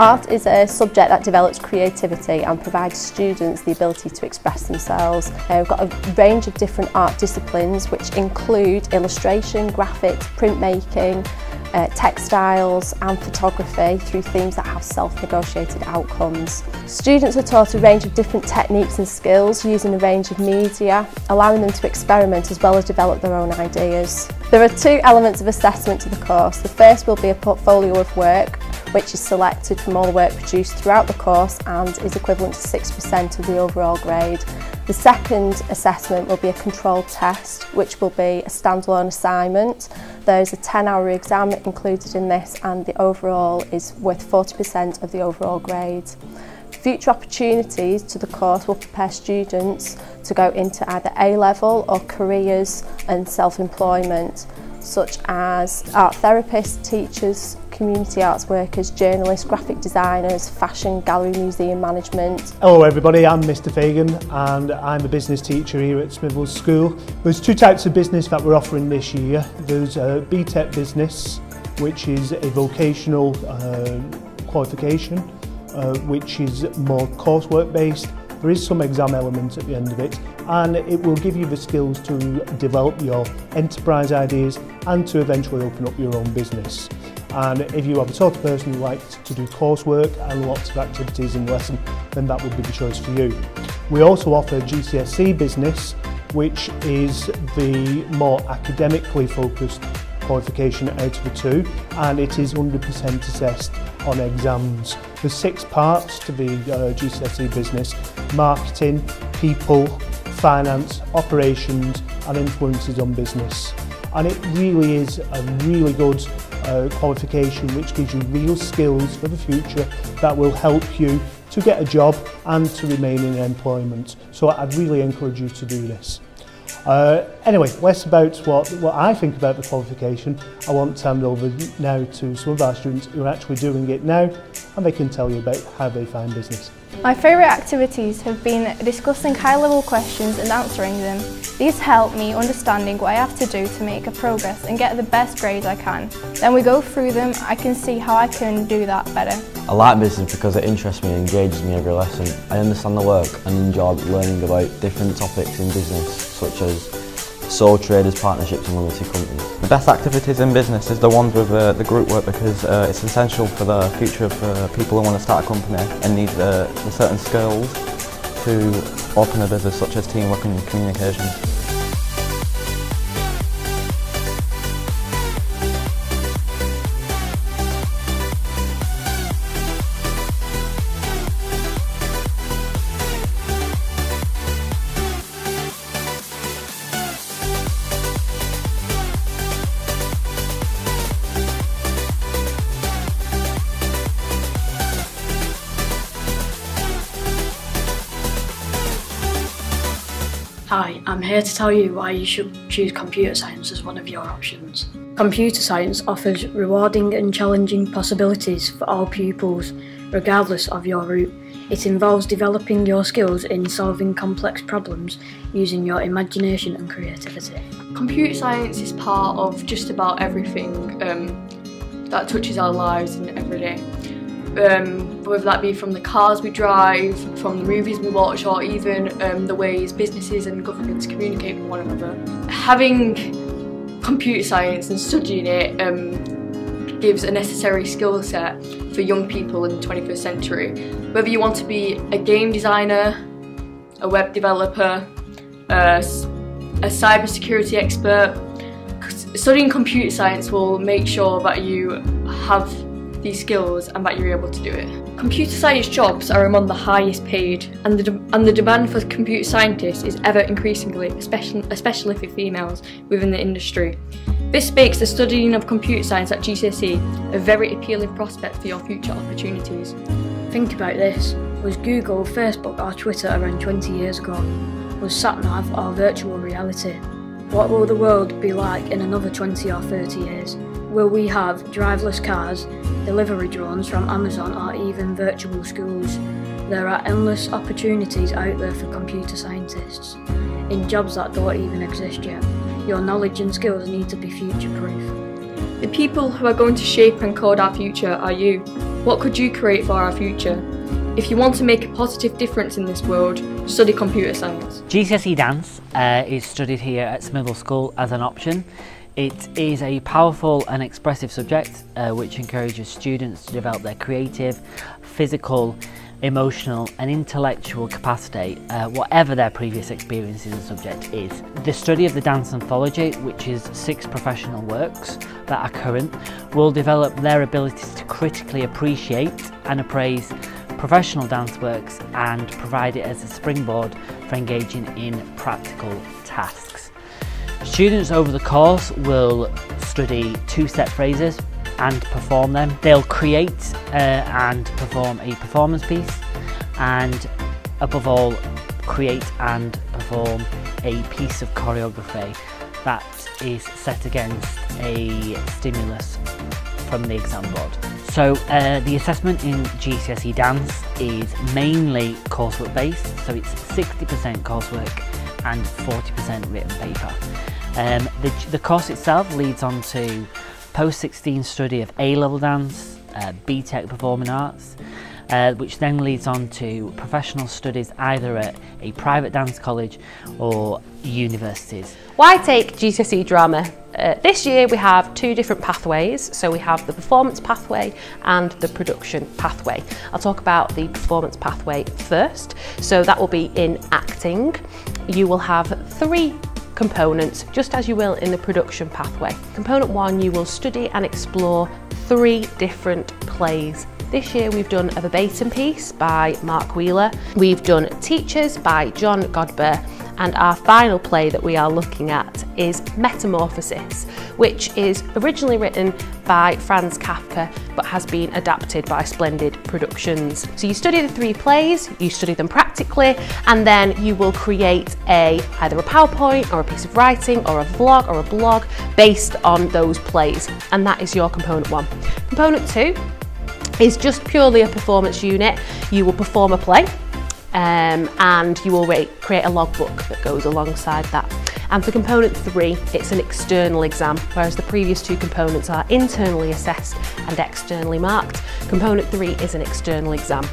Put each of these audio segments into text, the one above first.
Art is a subject that develops creativity and provides students the ability to express themselves. We've got a range of different art disciplines which include illustration, graphics, printmaking, textiles and photography through themes that have self-negotiated outcomes. Students are taught a range of different techniques and skills using a range of media, allowing them to experiment as well as develop their own ideas. There are two elements of assessment to the course. The first will be a portfolio of work, which is selected from all the work produced throughout the course and is equivalent to 6% of the overall grade. The second assessment will be a controlled test, which will be a standalone assignment. There's a 10-hour exam included in this and the overall is worth 40% of the overall grade. Future opportunities to the course will prepare students to go into either A-level or careers and self-employment, such as art therapists, teachers, community arts workers, journalists, graphic designers, fashion, gallery, museum management. Hello everybody, I'm Mr Fagan and I'm a business teacher here at Smithills School. There's two types of business that we're offering this year. There's a BTEC business, which is a vocational qualification, which is more coursework based. There is some exam elements at the end of it, and it will give you the skills to develop your enterprise ideas and to eventually open up your own business. And if you are the sort of person who likes to do coursework and lots of activities in the lesson, then that would be the choice for you. We also offer GCSE business, which is the more academically focused qualification out of the two, and it is 100% assessed on exams. There's 6 parts to the GCSE business: marketing, people, finance, operations and influences on business. And it really is a really good qualification which gives you real skills for the future that will help you to get a job and to remain in employment. So I'd really encourage you to do this. Anyway, less about what I think about the qualification. I want to hand over now to some of our students who are actually doing it now, and they can tell you about how they find business. My favourite activities have been discussing high-level questions and answering them. These help me understanding what I have to do to make a progress and get the best grades I can. Then we go through them, I can see how I can do that better. I like business because it interests me and engages me every lesson. I understand the work and enjoy learning about different topics in business, such as sole traders, partnerships and limited companies. The best activities in business is the ones with the group work, because it's essential for the future of people who want to start a company and need the certain skills to open a business, such as teamwork and communication. Hi, I'm here to tell you why you should choose computer science as one of your options. Computer science offers rewarding and challenging possibilities for all pupils, regardless of your route. It involves developing your skills in solving complex problems using your imagination and creativity. Computer science is part of just about everything that touches our lives in every day. Whether that be from the cars we drive, from the movies we watch, or even the ways businesses and governments communicate with one another. Having computer science and studying it gives a necessary skill set for young people in the 21st century. Whether you want to be a game designer, a web developer, a cybersecurity expert, studying computer science will make sure that you have these skills and that you're able to do it. Computer science jobs are among the highest paid, and the demand for computer scientists is ever increasingly, especially for females within the industry. This makes the studying of computer science at GCSE a very appealing prospect for your future opportunities. Think about this. Was Google, Facebook or Twitter around 20 years ago? Was sat-nav or virtual reality? What will the world be like in another 20 or 30 years? Will we have driverless cars, delivery drones from Amazon or even virtual schools? There are endless opportunities out there for computer scientists, in jobs that don't even exist yet. Your knowledge and skills need to be future-proof. The people who are going to shape and code our future are you. What could you create for our future? If you want to make a positive difference in this world, study computer science. GCSE dance is studied here at Smithills School as an option. It is a powerful and expressive subject which encourages students to develop their creative, physical, emotional and intellectual capacity, whatever their previous experience in the subject is. The study of the dance anthology, which is 6 professional works that are current, will develop their abilities to critically appreciate and appraise professional dance works and provide it as a springboard for engaging in practical tasks. Students over the course will study 2 set phrases and perform them. They'll create and perform a performance piece, and above all create and perform a piece of choreography that is set against a stimulus from the exam board. So the assessment in GCSE dance is mainly coursework based, so it's 60% coursework and 40% written paper. The course itself leads on to post-16 study of A-level dance, BTEC performing arts, which then leads on to professional studies either at a private dance college or universities. Why take GCSE drama? This year we have 2 different pathways, so we have the performance pathway and the production pathway. I'll talk about the performance pathway first. So that will be in acting. You will have 3 components, just as you will in the production pathway. Component 1, you will study and explore 3 different plays. This year we've done a verbatim piece by Mark Wheeler, we've done Teachers by John Godber, and our final play that we are looking at is Metamorphosis, which is originally written by Franz Kafka but has been adapted by Splendid Productions. So you study the 3 plays, you study them practically, and then you will create either a PowerPoint or a piece of writing or a vlog or a blog based on those plays, and that is your component 1. Component 2 is just purely a performance unit. You will perform a play and you will create a logbook that goes alongside that. And for component 3, it's an external exam, whereas the previous 2 components are internally assessed and externally marked. Component 3 is an external exam.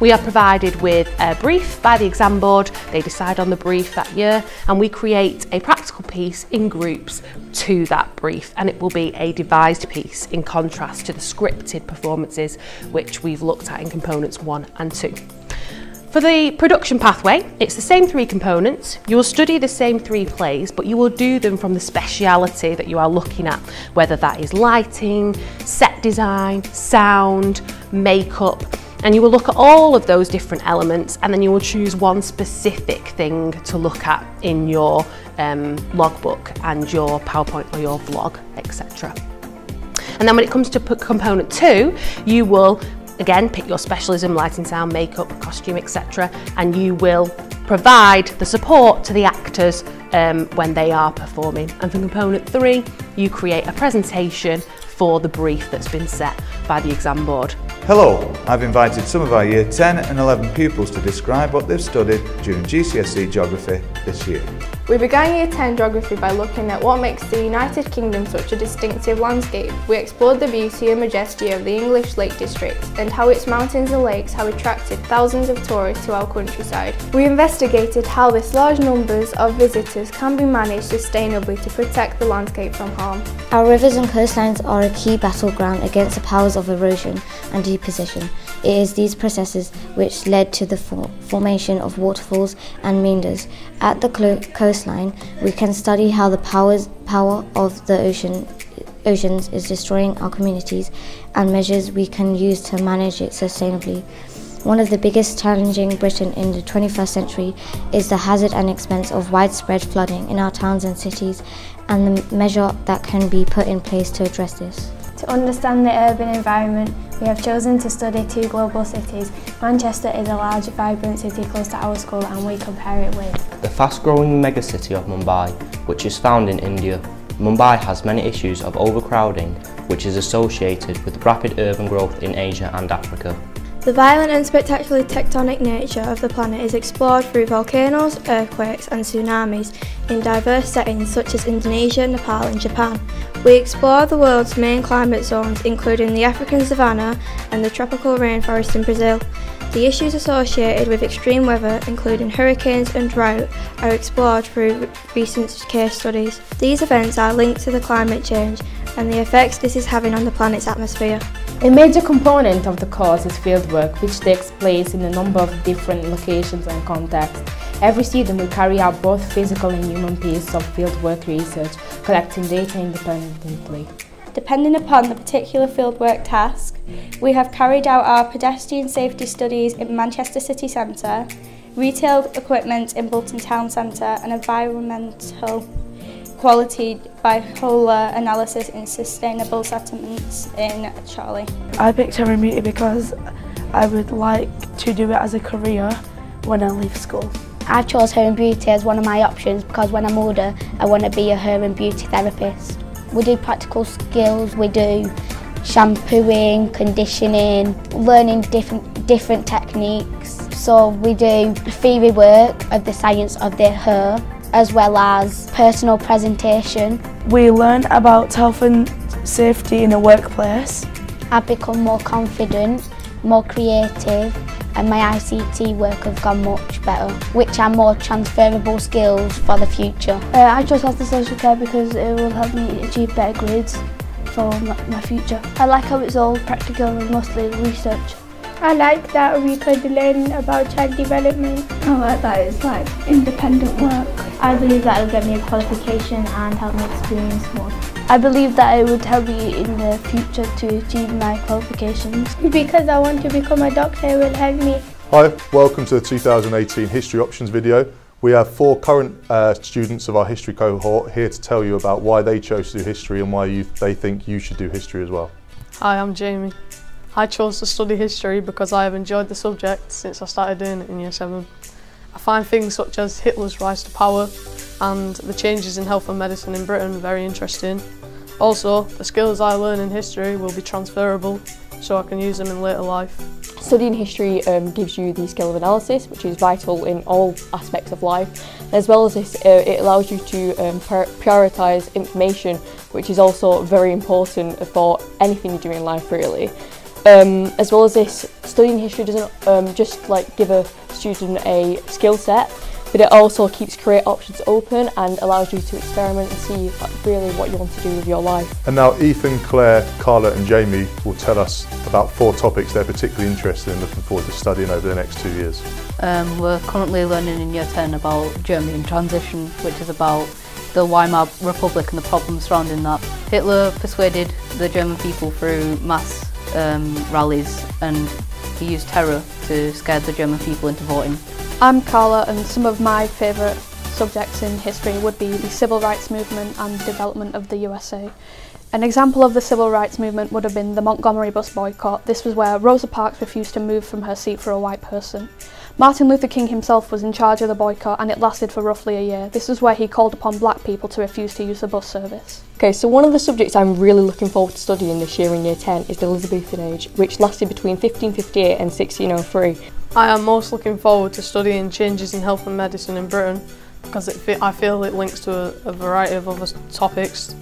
We are provided with a brief by the exam board. They decide on the brief that year, and we create a practical piece in groups to that brief, and it will be a devised piece in contrast to the scripted performances which we've looked at in components 1 and 2. For the production pathway, it's the same 3 components. You will study the same 3 plays, but you will do them from the speciality that you are looking at, whether that is lighting, set design, sound, makeup, and you will look at all of those different elements, and then you will choose one specific thing to look at in your logbook and your PowerPoint or your vlog, etc. And then when it comes to component 2, you will again pick your specialism, lighting, sound, makeup, costume, etc. and you will provide the support to the actors when they are performing. And for component 3, you create a presentation for the brief that's been set by the exam board. Hello, I've invited some of our Year 10 and 11 pupils to describe what they've studied during GCSE Geography this year. We began Year 10 Geography by looking at what makes the United Kingdom such a distinctive landscape. We explored the beauty and majesty of the English Lake District and how its mountains and lakes have attracted thousands of tourists to our countryside. We investigated how this large numbers of visitors can be managed sustainably to protect the landscape from harm. Our rivers and coastlines are a key battleground against the powers of erosion and deposition. It is these processes which led to the formation of waterfalls and meanders. At the coastline, we can study how the power of the oceans is destroying our communities and measures we can use to manage it sustainably. One of the biggest challenges Britain in the 21st century is the hazard and expense of widespread flooding in our towns and cities, and the measure that can be put in place to address this. To understand the urban environment, we have chosen to study 2 global cities. Manchester is a large, vibrant city close to our school, and we compare it with the fast-growing megacity of Mumbai, which is found in India. Mumbai has many issues of overcrowding, which is associated with rapid urban growth in Asia and Africa. The violent and spectacularly tectonic nature of the planet is explored through volcanoes, earthquakes and tsunamis in diverse settings such as Indonesia, Nepal and Japan. We explore the world's main climate zones, including the African savanna and the tropical rainforest in Brazil. The issues associated with extreme weather, including hurricanes and drought, are explored through recent case studies. These events are linked to the climate change and the effects this is having on the planet's atmosphere. A major component of the course is fieldwork, which takes place in a number of different locations and contexts. Every student will carry out both physical and human pieces of fieldwork research, collecting data independently. Depending upon the particular fieldwork task, we have carried out our pedestrian safety studies in Manchester City Centre, retail equipment in Bolton Town Centre and environmental quality bipolar analysis in sustainable settlements in Charlie. I picked Hair and Beauty because I would like to do it as a career when I leave school. I chose Hair and Beauty as one of my options because when I'm older I want to be a hair and beauty therapist. We do practical skills, we do shampooing, conditioning, learning different techniques. So we do theory work of the science of the hair, as well as personal presentation. We learn about health and safety in a workplace. I've become more confident, more creative, and my ICT work has gone much better, which are more transferable skills for the future. I chose Health and Social Care because it will help me achieve better grades for my future. I like how it's all practical and mostly research. I like that we could learn about child development. I like that it's like independent work. I believe that it will get me a qualification and help me experience more. I believe that it would help me in the future to achieve my qualifications. Because I want to become a doctor, it will help me. Hi, welcome to the 2018 History Options video. We have 4 current students of our history cohort here to tell you about why they chose to do history and why they think you should do history as well. Hi, I'm Jamie. I chose to study history because I have enjoyed the subject since I started doing it in Year 7. I find things such as Hitler's rise to power and the changes in health and medicine in Britain very interesting. Also, the skills I learn in history will be transferable so I can use them in later life. Studying history gives you the skill of analysis, which is vital in all aspects of life. As well as this, it allows you to prioritise information, which is also very important for anything you do in life really. As well as this, studying history doesn't just give a student a skill set, but it also keeps career options open and allows you to experiment and see really what you want to do with your life. And now Ethan, Claire, Carla and Jamie will tell us about 4 topics they're particularly interested in looking forward to studying over the next 2 years. We're currently learning in Year 10 about Germany in transition, which is about the Weimar Republic and the problems surrounding that. Hitler persuaded the German people through mass rallies and he used terror to scare the German people into voting. I'm Carla and some of my favourite subjects in history would be the civil rights movement and development of the USA. An example of the civil rights movement would have been the Montgomery bus boycott. This was where Rosa Parks refused to move from her seat for a white person. Martin Luther King himself was in charge of the boycott and it lasted for roughly a year. This is where he called upon black people to refuse to use the bus service. Okay, so one of the subjects I'm really looking forward to studying this year in Year 10 is the Elizabethan age, which lasted between 1558 and 1603. I am most looking forward to studying changes in health and medicine in Britain because I feel it links to a variety of other topics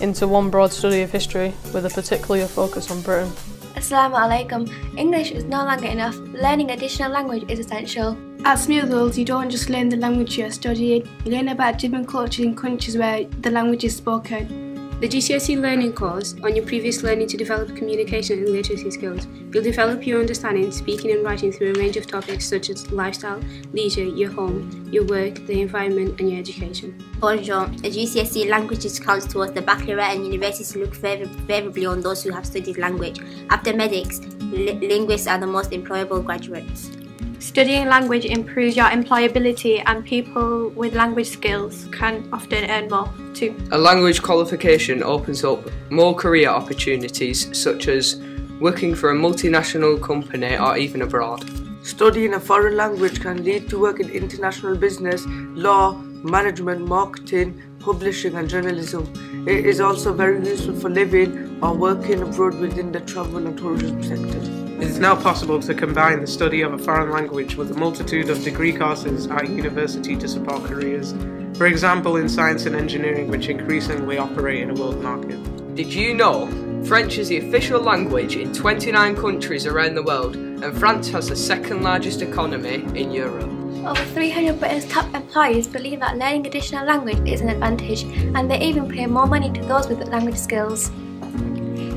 into one broad study of history with a particular focus on Britain. Assalamu alaikum. English is no longer enough. Learning additional language is essential. At Smithills, you don't just learn the language you're studying, you learn about different cultures in countries where the language is spoken. The GCSE learning course on your previous learning to develop communication and literacy skills. You'll develop your understanding, speaking and writing through a range of topics such as lifestyle, leisure, your home, your work, the environment and your education. Bonjour. The GCSE languages counts towards the baccalaureate and universities look favourably on those who have studied language. After medics, linguists are the most employable graduates. Studying language improves your employability and people with language skills can often earn more too. A language qualification opens up more career opportunities such as working for a multinational company or even abroad. Studying a foreign language can lead to work in international business, law, management, marketing, publishing and journalism. It is also very useful for living or working abroad within the travel and tourism sector. It is now possible to combine the study of a foreign language with a multitude of degree courses at university to support careers, for example in science and engineering, which increasingly operate in a world market. Did you know French is the official language in 29 countries around the world, and France has the second largest economy in Europe? Over 300 Britain's top employers believe that learning additional language is an advantage, and they even pay more money to those with language skills.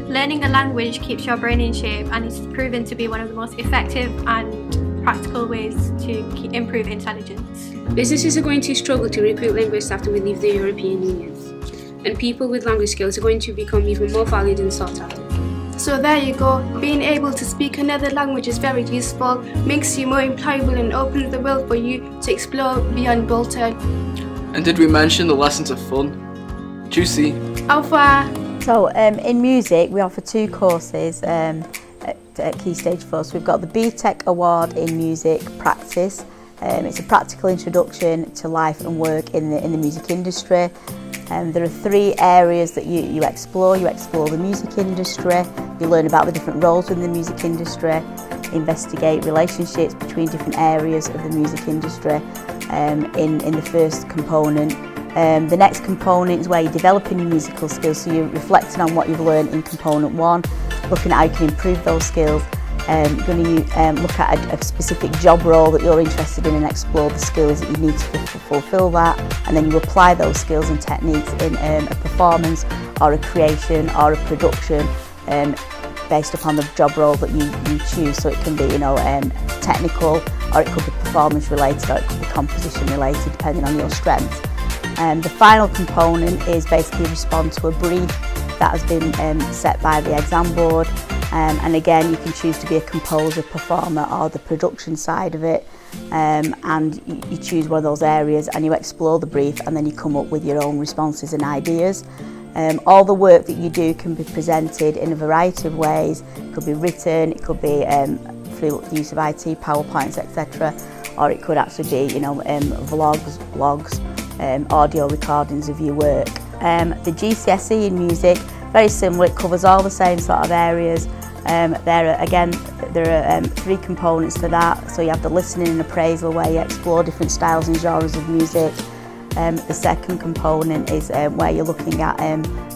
Learning a language keeps your brain in shape and is proven to be one of the most effective and practical ways to improve intelligence. Businesses are going to struggle to recruit linguists after we leave the European Union, and people with language skills are going to become even more valued and sought after. So there you go, being able to speak another language is very useful, makes you more employable and opens the world for you to explore beyond Bolton. And did we mention the lessons of fun? Juicy. Au revoir. So in music we offer 2 courses at Key Stage 4. So we've got the BTEC Award in Music Practice. It's a practical introduction to life and work in the music industry. There are 3 areas that you explore. You explore the music industry, you learn about the different roles within the music industry, investigate relationships between different areas of the music industry in the first component. The next component is where you're developing your musical skills, so you're reflecting on what you've learned in component 1, looking at how you can improve those skills. You're going to look at a specific job role that you're interested in and explore the skills that you need to fulfil that, and then you apply those skills and techniques in a performance or a creation or a production based upon the job role that you choose. So it can be technical, or it could be performance related, or it could be composition related, depending on your strengths. The final component is basically respond to a brief that has been set by the exam board, and again you can choose to be a composer, performer or the production side of it, and you choose one of those areas and you explore the brief, and then you come up with your own responses and ideas. All the work that you do can be presented in a variety of ways. It could be written, it could be through the use of IT, PowerPoints, etc., or it could actually be vlogs, blogs, audio recordings of your work. The GCSE in music, very similar, it covers all the same sort of areas. There are 3 components to that. So you have the listening and appraisal, where you explore different styles and genres of music. The second component is where you're looking at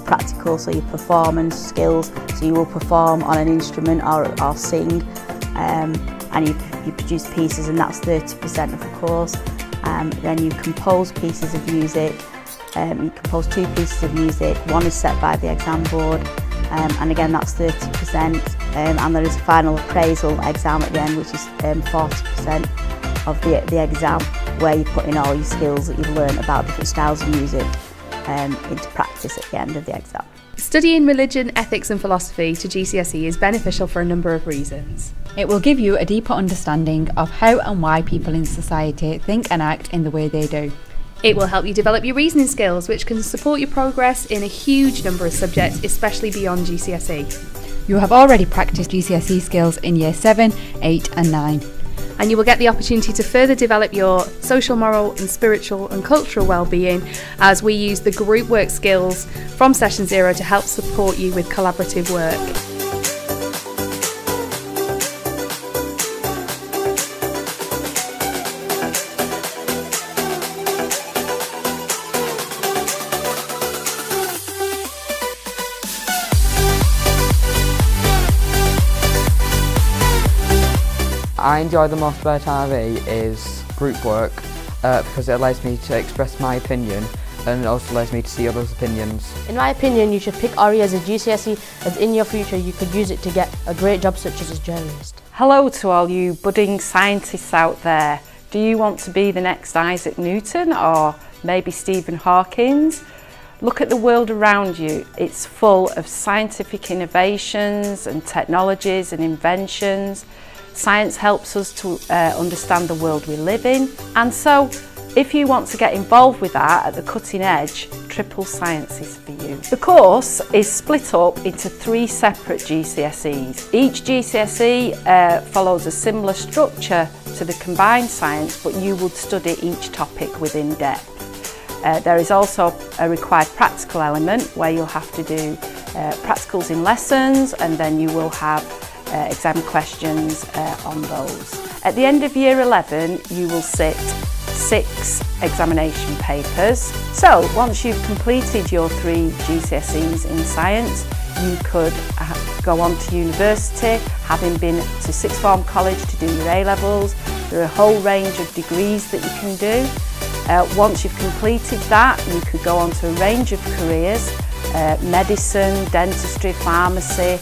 practical, so your performance skills, so you will perform on an instrument or sing, and you produce pieces, and that's 30% of the course. Then you compose pieces of music. You compose 2 pieces of music, one is set by the exam board, and again that's 30%, and there is a final appraisal exam at the end, which is 40% of the exam, where you put in all your skills that you've learned about different styles of music into practice at the end of the exam. Studying religion, ethics and philosophy to GCSE is beneficial for a number of reasons. It will give you a deeper understanding of how and why people in society think and act in the way they do. It will help you develop your reasoning skills, which can support your progress in a huge number of subjects, especially beyond GCSE. You have already practiced GCSE skills in Year 7, 8 and 9. And you will get the opportunity to further develop your social, moral and spiritual and cultural well-being, as we use the group work skills from Session 0 to help support you with collaborative work. I enjoy the most about IB is group work because it allows me to express my opinion, and it also allows me to see others' opinions. In my opinion, you should pick RE as a GCSE, as in your future you could use it to get a great job such as a journalist. Hello to all you budding scientists out there. Do you want to be the next Isaac Newton or maybe Stephen Hawking? Look at the world around you. It's full of scientific innovations and technologies and inventions. Science helps us to understand the world we live in, and so if you want to get involved with that at the cutting edge, Triple Science is for you. The course is split up into 3 separate GCSEs. Each GCSE follows a similar structure to the combined science, but you would study each topic within depth. There is also a required practical element where you'll have to do practicals in lessons, and then you will have exam questions on those. At the end of year 11 you will sit 6 examination papers. So once you've completed your 3 GCSEs in science, you could go on to university, having been to sixth form college to do your A-levels. There are a whole range of degrees that you can do. Once you've completed that, you could go on to a range of careers, medicine, dentistry, pharmacy,